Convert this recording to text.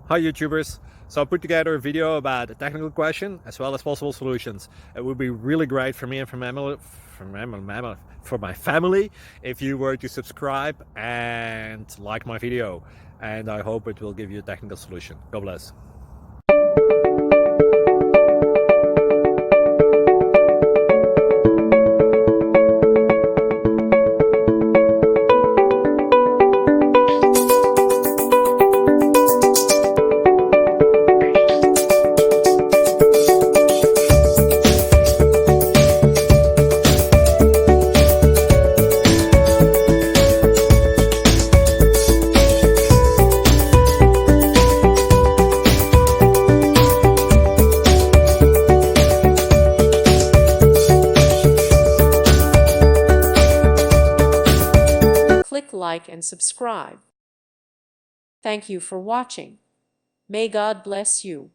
Hi YouTubers! So I put together a video about a technical question as well as possible solutions. It would be really great for me and for my family if you were to subscribe and like my video, and I hope it will give you a technical solution. God bless. Click like and subscribe. Thank you for watching. May God bless you.